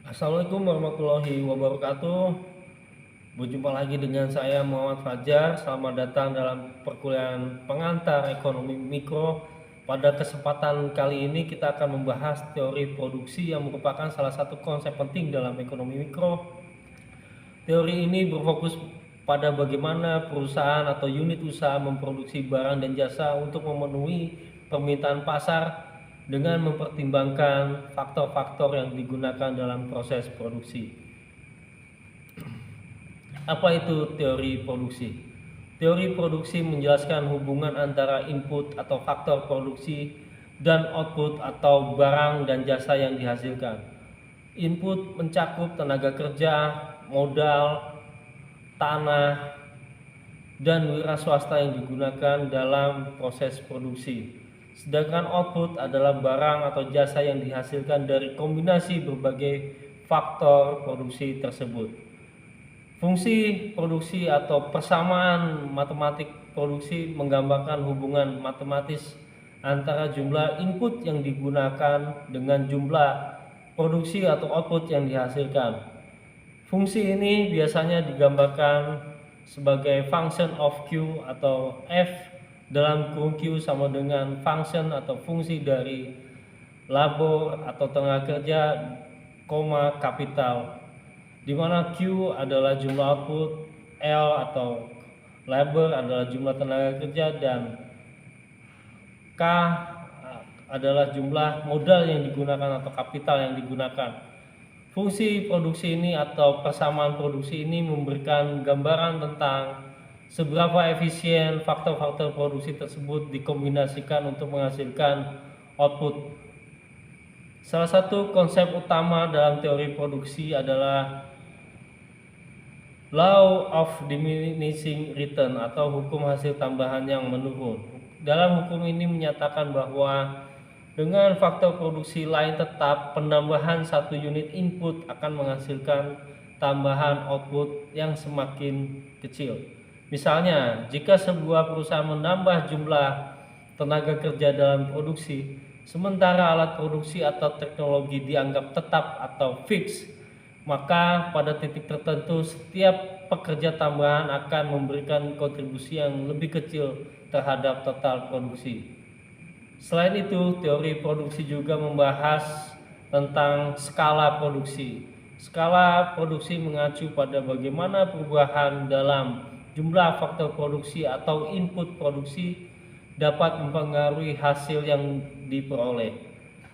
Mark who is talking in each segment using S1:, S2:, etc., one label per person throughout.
S1: Assalamualaikum warahmatullahi wabarakatuh. Berjumpa lagi dengan saya Muhammad Fajar. Selamat datang dalam perkuliahan pengantar ekonomi mikro. Pada kesempatan kali ini kita akan membahas teori produksi yang merupakan salah satu konsep penting dalam ekonomi mikro. Teori ini berfokus pada bagaimana perusahaan atau unit usaha memproduksi barang dan jasa untuk memenuhi permintaan pasar dengan mempertimbangkan faktor-faktor yang digunakan dalam proses produksi. Apa itu teori produksi? Teori produksi menjelaskan hubungan antara input atau faktor produksi dan output atau barang dan jasa yang dihasilkan. Input mencakup tenaga kerja, modal, tanah, dan wira swasta yang digunakan dalam proses produksi. Sedangkan output adalah barang atau jasa yang dihasilkan dari kombinasi berbagai faktor produksi tersebut. Fungsi produksi atau persamaan matematik produksi menggambarkan hubungan matematis antara jumlah input yang digunakan dengan jumlah produksi atau output yang dihasilkan. Fungsi ini biasanya digambarkan sebagai function of Q atau F dalam kurung Q sama dengan function atau fungsi dari labor atau tenaga kerja, kapital, di mana Q adalah jumlah output, L atau labor adalah jumlah tenaga kerja, dan K adalah jumlah modal yang digunakan atau kapital yang digunakan. Fungsi produksi ini atau persamaan produksi ini memberikan gambaran tentang seberapa efisien faktor-faktor produksi tersebut dikombinasikan untuk menghasilkan output. Salah satu konsep utama dalam teori produksi adalah Law of Diminishing Return atau hukum hasil tambahan yang menurun. Dalam hukum ini menyatakan bahwa dengan faktor produksi lain tetap, penambahan satu unit input akan menghasilkan tambahan output yang semakin kecil. Misalnya, jika sebuah perusahaan menambah jumlah tenaga kerja dalam produksi, sementara alat produksi atau teknologi dianggap tetap atau fix, maka pada titik tertentu setiap pekerja tambahan akan memberikan kontribusi yang lebih kecil terhadap total produksi. Selain itu, teori produksi juga membahas tentang skala produksi. Skala produksi mengacu pada bagaimana perubahan dalam jumlah faktor produksi atau input produksi dapat mempengaruhi hasil yang diperoleh.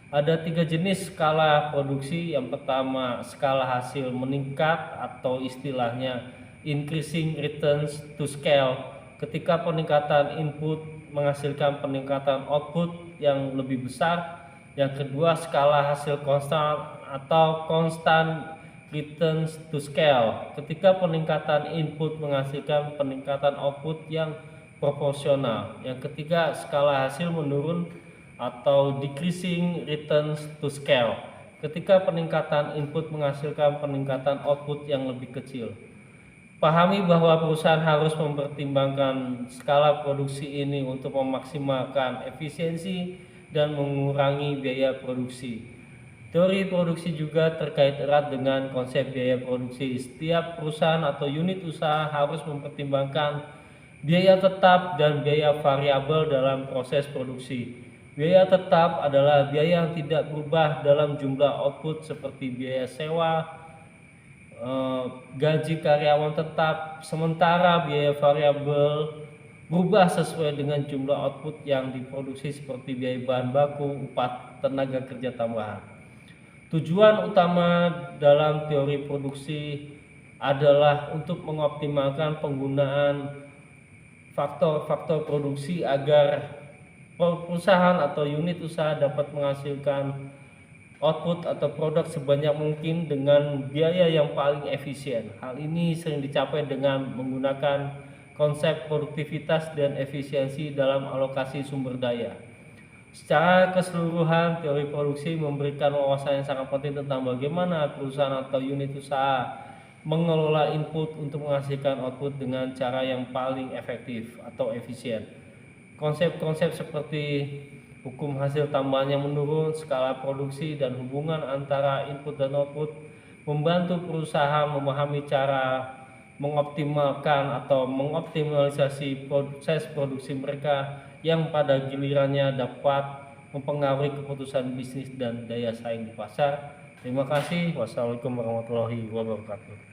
S1: Ada 3 jenis skala produksi. Yang pertama, skala hasil meningkat atau istilahnya increasing returns to scale. Ketika peningkatan input menghasilkan peningkatan output yang lebih besar. Yang kedua, skala hasil konstan atau constant returns to scale. Ketika peningkatan input menghasilkan peningkatan output yang proporsional. Yang ketiga, skala hasil menurun atau decreasing returns to scale, ketika peningkatan input menghasilkan peningkatan output yang lebih kecil. Pahami bahwa perusahaan harus mempertimbangkan skala produksi ini untuk memaksimalkan efisiensi dan mengurangi biaya produksi. Teori produksi juga terkait erat dengan konsep biaya produksi. Setiap perusahaan atau unit usaha harus mempertimbangkan biaya tetap dan biaya variabel dalam proses produksi. Biaya tetap adalah biaya yang tidak berubah dalam jumlah output seperti biaya sewa, gaji karyawan tetap, sementara biaya variabel berubah sesuai dengan jumlah output yang diproduksi seperti biaya bahan baku, upah tenaga kerja tambahan. Tujuan utama dalam teori produksi adalah untuk mengoptimalkan penggunaan faktor-faktor produksi agar perusahaan atau unit usaha dapat menghasilkan output atau produk sebanyak mungkin dengan biaya yang paling efisien. Hal ini sering dicapai dengan menggunakan konsep produktivitas dan efisiensi dalam alokasi sumber daya. Secara keseluruhan, teori produksi memberikan wawasan yang sangat penting tentang bagaimana perusahaan atau unit usaha mengelola input untuk menghasilkan output dengan cara yang paling efektif atau efisien. Konsep-konsep seperti hukum hasil tambahan yang menurun, skala produksi, dan hubungan antara input dan output membantu perusahaan memahami cara mengoptimalkan atau mengoptimalisasi proses produksi mereka yang pada gilirannya dapat mempengaruhi keputusan bisnis dan daya saing di pasar. Terima kasih. Wassalamualaikum warahmatullahi wabarakatuh.